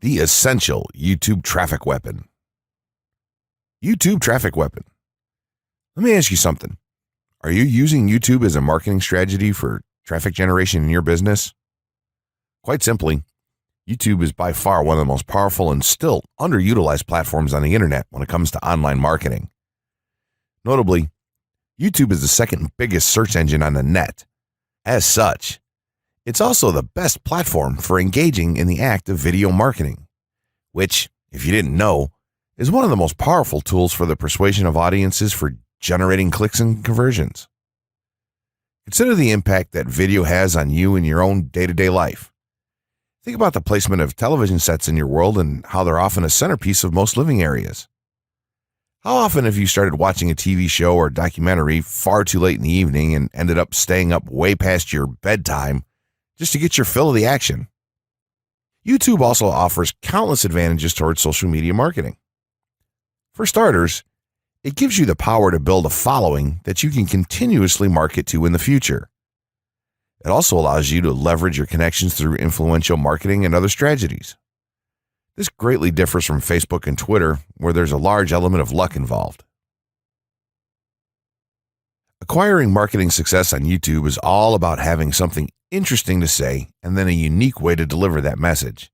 The essential YouTube traffic weapon. YouTube traffic weapon. Let me ask you something. Are you using YouTube as a marketing strategy for traffic generation in your business? Quite simply, YouTube is by far one of the most powerful and still underutilized platforms on the internet when it comes to online marketing. Notably, YouTube is the second biggest search engine on the net. As such, it's also the best platform for engaging in the act of video marketing, which, if you didn't know, is one of the most powerful tools for the persuasion of audiences for generating clicks and conversions. Consider the impact that video has on you in your own day-to-day life. Think about the placement of television sets in your world and how they're often a centerpiece of most living areas. How often have you started watching a TV show or documentary far too late in the evening and ended up staying up way past your bedtime just to get your fill of the action? YouTube also offers countless advantages towards social media marketing. For starters, it gives you the power to build a following that you can continuously market to in the future. It also allows you to leverage your connections through influential marketing and other strategies. This greatly differs from Facebook and Twitter, where there's a large element of luck involved. Acquiring marketing success on YouTube is all about having something interesting to say and then a unique way to deliver that message.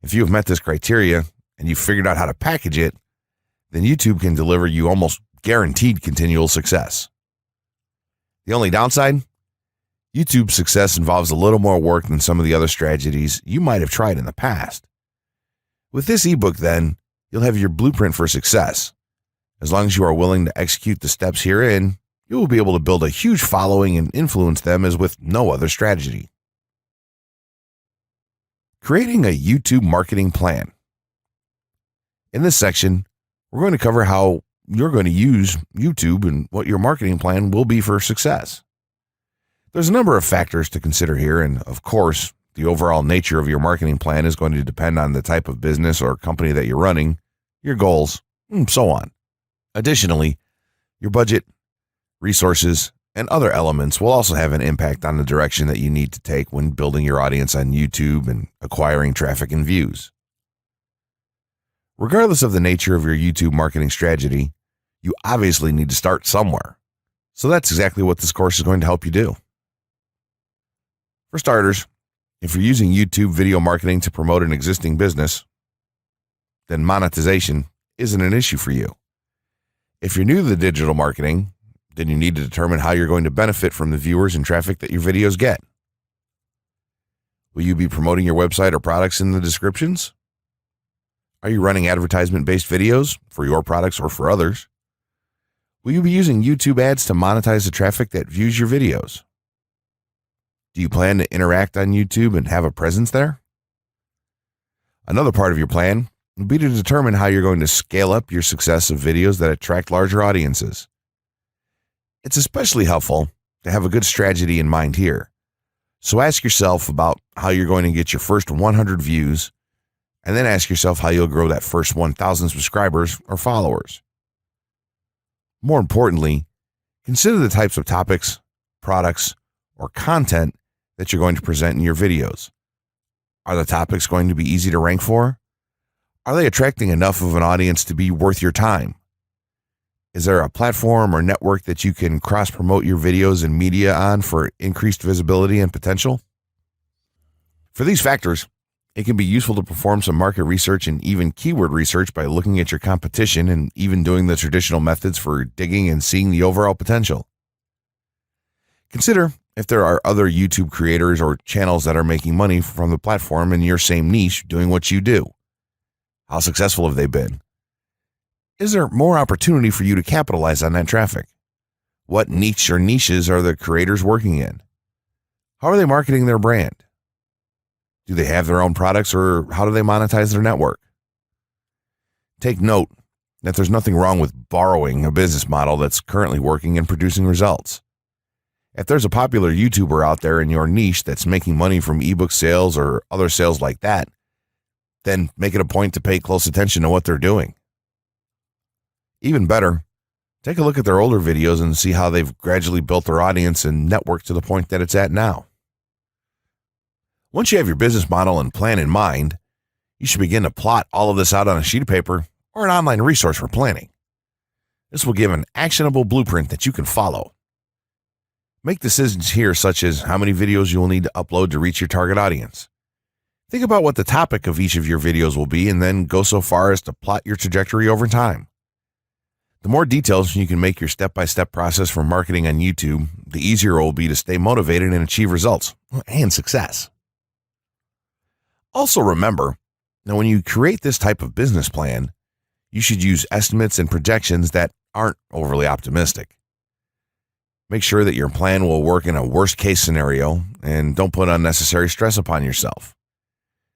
If you have met this criteria and you've figured out how to package it, then YouTube can deliver you almost guaranteed continual success. The only downside? YouTube's success involves a little more work than some of the other strategies you might have tried in the past. With this ebook, then, you'll have your blueprint for success. As long as you are willing to execute the steps herein, you will be able to build a huge following and influence them as with no other strategy. Creating a YouTube marketing plan. In this section, we're going to cover how you're going to use YouTube and what your marketing plan will be for success. There's a number of factors to consider here, and of course, the overall nature of your marketing plan is going to depend on the type of business or company that you're running, your goals, and so on. Additionally, your budget, resources, and other elements will also have an impact on the direction that you need to take when building your audience on YouTube and acquiring traffic and views. Regardless of the nature of your YouTube marketing strategy, you obviously need to start somewhere. So that's exactly what this course is going to help you do. For starters, if you're using YouTube video marketing to promote an existing business, then monetization isn't an issue for you. If you're new to the digital marketing, then you need to determine how you're going to benefit from the viewers and traffic that your videos get. Will you be promoting your website or products in the descriptions? Are you running advertisement-based videos for your products or for others? Will you be using YouTube ads to monetize the traffic that views your videos? Do you plan to interact on YouTube and have a presence there? Another part of your plan would be to determine how you're going to scale up your success of videos that attract larger audiences. It's especially helpful to have a good strategy in mind here. So ask yourself about how you're going to get your first 100 views, and then ask yourself how you'll grow that first 1,000 subscribers or followers. More importantly, consider the types of topics, products, or content that you're going to present in your videos. Are the topics going to be easy to rank for? Are they attracting enough of an audience to be worth your time? Is there a platform or network that you can cross-promote your videos and media on for increased visibility and potential? For these factors, it can be useful to perform some market research and even keyword research by looking at your competition and even doing the traditional methods for digging and seeing the overall potential. Consider if there are other YouTube creators or channels that are making money from the platform in your same niche doing what you do. How successful have they been? Is there more opportunity for you to capitalize on that traffic? What niche or niches are the creators working in? How are they marketing their brand? Do they have their own products, or how do they monetize their network? Take note that there's nothing wrong with borrowing a business model that's currently working and producing results. If there's a popular YouTuber out there in your niche that's making money from ebook sales or other sales like that, then make it a point to pay close attention to what they're doing. Even better, take a look at their older videos and see how they've gradually built their audience and network to the point that it's at now. Once you have your business model and plan in mind, You should begin to plot all of this out on a sheet of paper or an online resource for planning. This will give an actionable blueprint that you can follow. Make decisions here such as how many videos you will need to upload to reach your target audience. Think about what the topic of each of your videos will be and then go so far as to plot your trajectory over time. The more details you can make your step-by-step process for marketing on YouTube, the easier it will be to stay motivated and achieve results and success. Also remember, now when you create this type of business plan, you should use estimates and projections that aren't overly optimistic. Make sure that your plan will work in a worst-case scenario and don't put unnecessary stress upon yourself.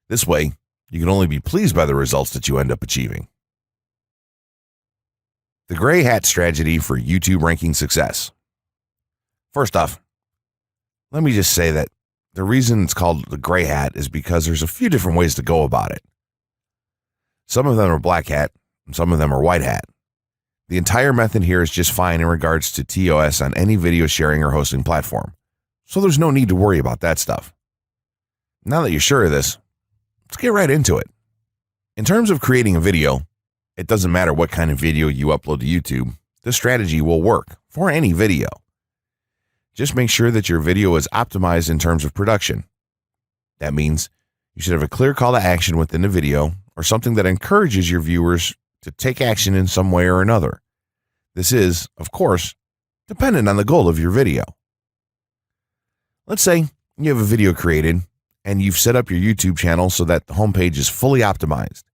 This way, you can only be pleased by the results that you end up achieving. The gray hat strategy for YouTube ranking success. First off, let me just say that the reason it's called the gray hat is because there's a few different ways to go about it. Some of them are black hat and some of them are white hat. The entire method here is just fine in regards to TOS on any video sharing or hosting platform, so there's no need to worry about that stuff. Now that you're sure of this, let's get right into it. In terms of creating a video, it doesn't matter what kind of video you upload to YouTube, this strategy will work for any video. Just make sure that your video is optimized in terms of production. That means you should have a clear call to action within the video or something that encourages your viewers to take action in some way or another. This is, of course, dependent on the goal of your video. Let's say you have a video created and you've set up your YouTube channel so that the homepage is fully optimized.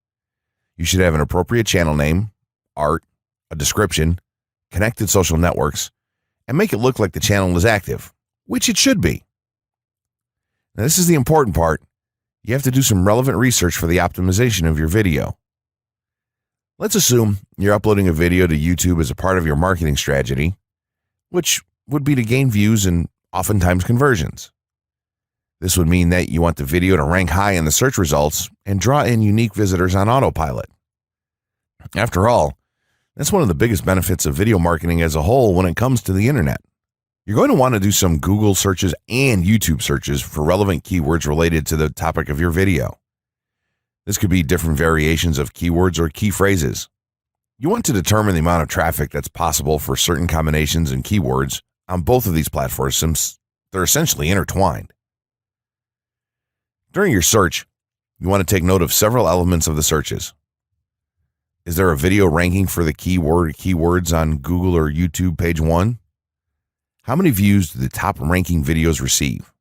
You should have an appropriate channel name, art, a description, connected social networks, and make it look like the channel is active, which it should be. Now, this is the important part. You have to do some relevant research for the optimization of your video. Let's assume you're uploading a video to YouTube as a part of your marketing strategy, which would be to gain views and oftentimes conversions. This would mean that you want the video to rank high in the search results and draw in unique visitors on autopilot. After all, that's one of the biggest benefits of video marketing as a whole when it comes to the internet. You're going to want to do some Google searches and YouTube searches for relevant keywords related to the topic of your video. This could be different variations of keywords or key phrases. You want to determine the amount of traffic that's possible for certain combinations and keywords on both of these platforms since they're essentially intertwined. During your search, you want to take note of several elements of the searches. Is there a video ranking for the keywords on Google or YouTube page 1? How many views do the top ranking videos receive?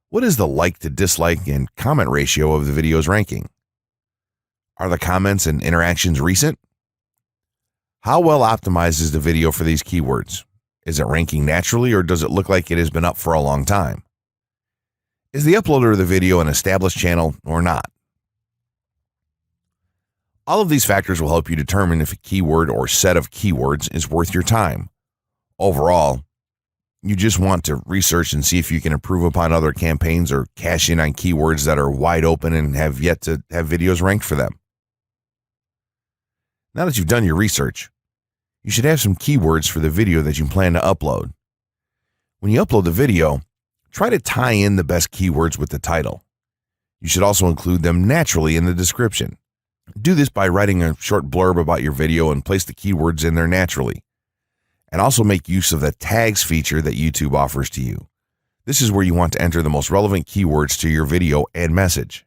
What is the like to dislike and comment ratio of the video's ranking? Are the comments and interactions recent? How well optimized is the video for these keywords? Is it ranking naturally or does it look like it has been up for a long time? Is the uploader of the video an established channel or not? All of these factors will help you determine if a keyword or set of keywords is worth your time. Overall, you just want to research and see if you can improve upon other campaigns or cash in on keywords that are wide open and have yet to have videos ranked for them. Now that you've done your research, you should have some keywords for the video that you plan to upload. When you upload the video, try to tie in the best keywords with the title. You should also include them naturally in the description. Do this by writing a short blurb about your video and place the keywords in there naturally. And also make use of the tags feature that YouTube offers to you. This is where you want to enter the most relevant keywords to your video and message.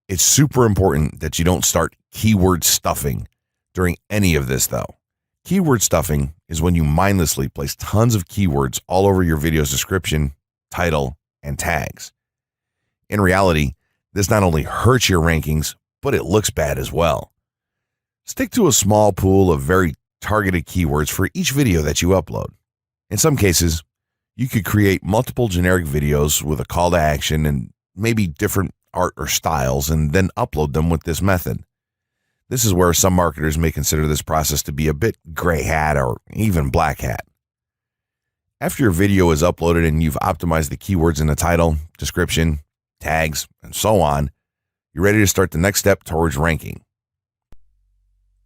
It's super important that you don't start keyword stuffing during any of this though. Keyword stuffing is when you mindlessly place tons of keywords all over your video's description, title, and tags. In reality, this not only hurts your rankings, but it looks bad as well. Stick to a small pool of very targeted keywords for each video that you upload. In some cases, you could create multiple generic videos with a call to action and maybe different art or styles and then upload them with this method. This is where some marketers may consider this process to be a bit gray hat or even black hat. After your video is uploaded and you've optimized the keywords in the title, description, tags, and so on, you're ready to start the next step towards ranking.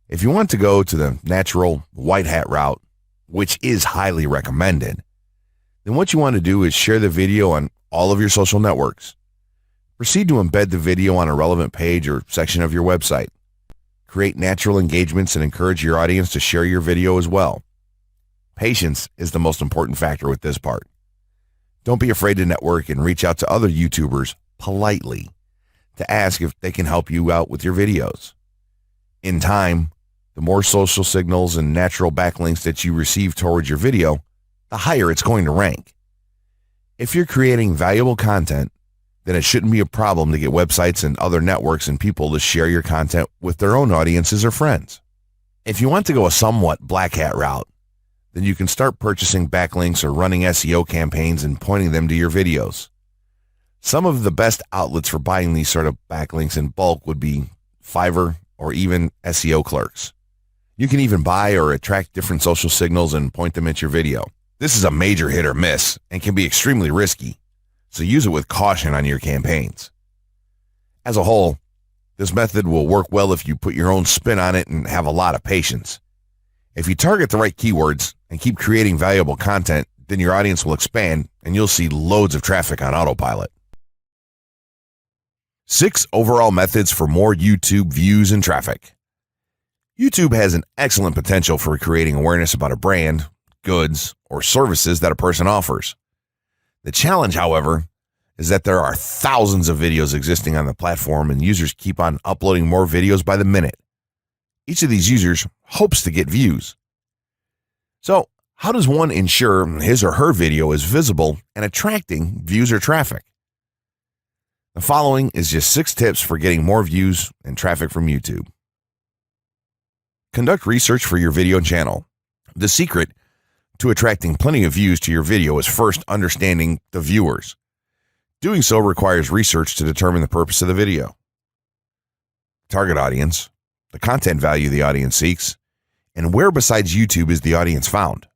If you want to go to the natural white hat route, which is highly recommended, then what you want to do is share the video on all of your social networks. Proceed to embed the video on a relevant page or section of your website. Create natural engagements and encourage your audience to share your video as well. Patience is the most important factor with this part. Don't be afraid to network and reach out to other YouTubers politely to ask if they can help you out with your videos. In time, the more social signals and natural backlinks that you receive towards your video, the higher it's going to rank. If you're creating valuable content, then it shouldn't be a problem to get websites and other networks and people to share your content with their own audiences or friends. If you want to go a somewhat black hat route, then you can start purchasing backlinks or running SEO campaigns and pointing them to your videos. Some of the best outlets for buying these sort of backlinks in bulk would be Fiverr or even SEO clerks. You can even buy or attract different social signals and point them at your video. This is a major hit or miss and can be extremely risky, so use it with caution on your campaigns. As a whole, this method will work well if you put your own spin on it and have a lot of patience. If you target the right keywords and keep creating valuable content, then your audience will expand and you'll see loads of traffic on autopilot. 6 overall methods for more YouTube views and traffic. YouTube has an excellent potential for creating awareness about a brand, goods, or services that a person offers. The challenge, however, is that there are thousands of videos existing on the platform and users keep on uploading more videos by the minute. Each of these users hopes to get views. So, how does one ensure his or her video is visible and attracting views or traffic? The following is just 6 tips for getting more views and traffic from YouTube. Conduct research for your video channel. The secret to attracting plenty of views to your video is first understanding the viewers. Doing so requires research to determine the purpose of the video, target audience, the content value the audience seeks, and where besides YouTube is the audience found.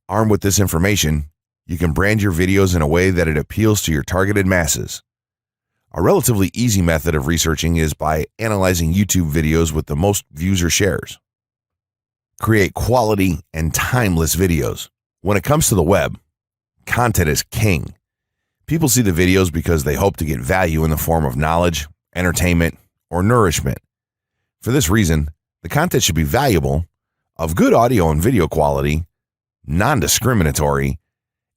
Armed with this information, you can brand your videos in a way that it appeals to your targeted masses. A relatively easy method of researching is by analyzing YouTube videos with the most views or shares. Create quality and timeless videos. When it comes to the web, content is king. People see the videos because they hope to get value in the form of knowledge, entertainment, or nourishment. For this reason, the content should be valuable, of good audio and video quality, non-discriminatory,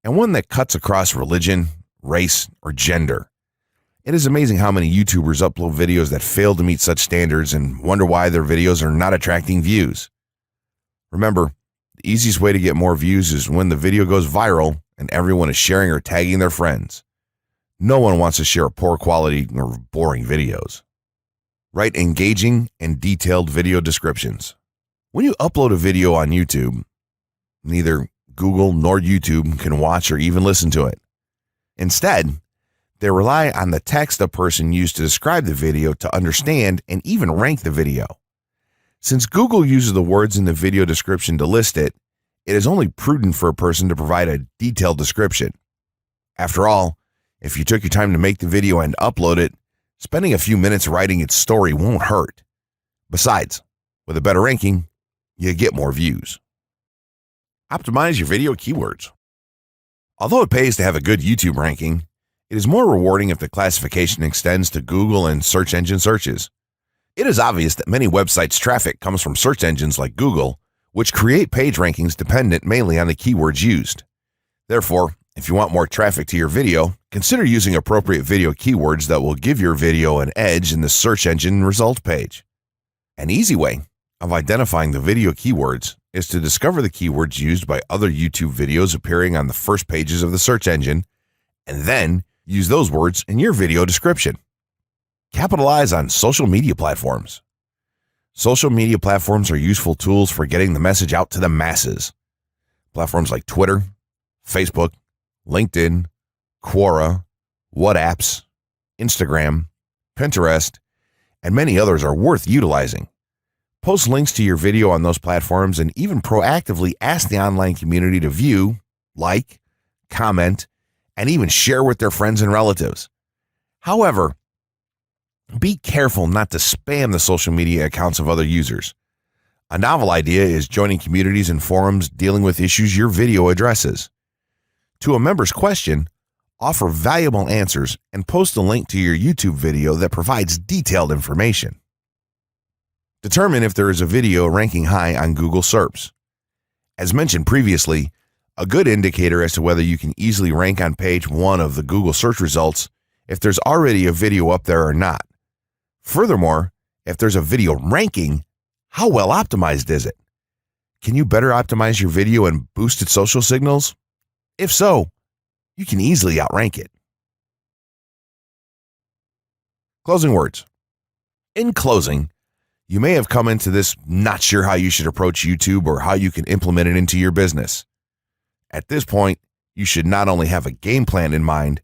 and one that cuts across religion, race, or gender. It is amazing how many YouTubers upload videos that fail to meet such standards and wonder why their videos are not attracting views. Remember, the easiest way to get more views is when the video goes viral and everyone is sharing or tagging their friends. No one wants to share poor quality or boring videos. Write engaging and detailed video descriptions. When you upload a video on YouTube, neither Google nor YouTube can watch or even listen to it. Instead, they rely on the text a person used to describe the video to understand and even rank the video. Since Google uses the words in the video description to list it, it is only prudent for a person to provide a detailed description. After all, if you took your time to make the video and upload it, spending a few minutes writing its story won't hurt. Besides, with a better ranking, you get more views. Optimize your video keywords. Although it pays to have a good YouTube ranking, it is more rewarding if the classification extends to Google and search engine searches. It is obvious that many websites' traffic comes from search engines like Google, which create page rankings dependent mainly on the keywords used. Therefore, if you want more traffic to your video, consider using appropriate video keywords that will give your video an edge in the search engine result page. An easy way of identifying the video keywords is to discover the keywords used by other YouTube videos appearing on the first pages of the search engine, and then use those words in your video description. Capitalize on social media platforms. Social media platforms are useful tools for getting the message out to the masses. Platforms like Twitter, Facebook, LinkedIn, Quora, WhatsApp, Instagram, Pinterest, and many others are worth utilizing. Post links to your video on those platforms and even proactively ask the online community to view, like, comment, and even share with their friends and relatives. However, be careful not to spam the social media accounts of other users. A novel idea is joining communities and forums dealing with issues your video addresses. To a member's question, offer valuable answers, and post a link to your YouTube video that provides detailed information. Determine if there is a video ranking high on Google SERPs. As mentioned previously, a good indicator as to whether you can easily rank on page 1 of the Google search results if there's already a video up there or not. Furthermore, if there's a video ranking, how well optimized is it? Can you better optimize your video and boost its social signals? If so, you can easily outrank it. Closing words. In closing, you may have come into this not sure how you should approach YouTube or how you can implement it into your business. At this point, you should not only have a game plan in mind,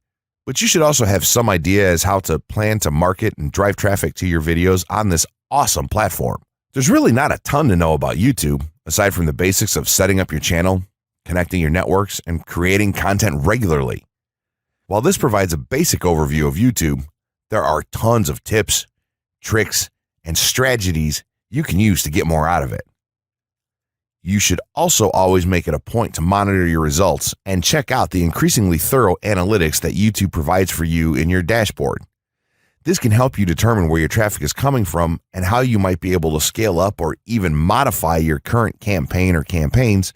but you should also have some idea as how to plan to market and drive traffic to your videos on this awesome platform. There's really not a ton to know about YouTube, aside from the basics of setting up your channel, connecting your networks, and creating content regularly. While this provides a basic overview of YouTube, there are tons of tips, tricks, and strategies you can use to get more out of it. You should also always make it a point to monitor your results and check out the increasingly thorough analytics that YouTube provides for you in your dashboard. This can help you determine where your traffic is coming from and how you might be able to scale up or even modify your current campaign or campaigns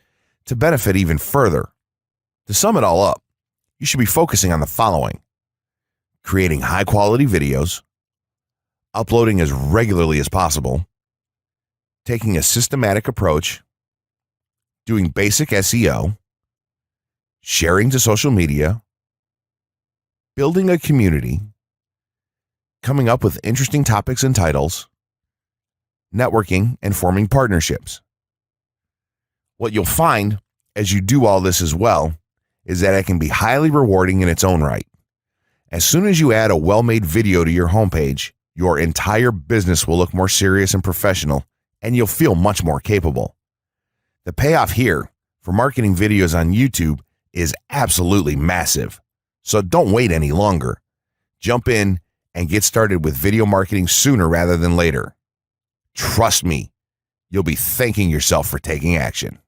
to benefit even further. To sum it all up, you should be focusing on the following: creating high-quality videos, uploading as regularly as possible, taking a systematic approach, doing basic SEO, sharing to social media, building a community, coming up with interesting topics and titles, networking, and forming partnerships. What you'll find as you do all this as well is that it can be highly rewarding in its own right. As soon as you add a well-made video to your homepage, your entire business will look more serious and professional, and you'll feel much more capable. The payoff here for marketing videos on YouTube is absolutely massive. So don't wait any longer. Jump in and get started with video marketing sooner rather than later. Trust me, you'll be thanking yourself for taking action.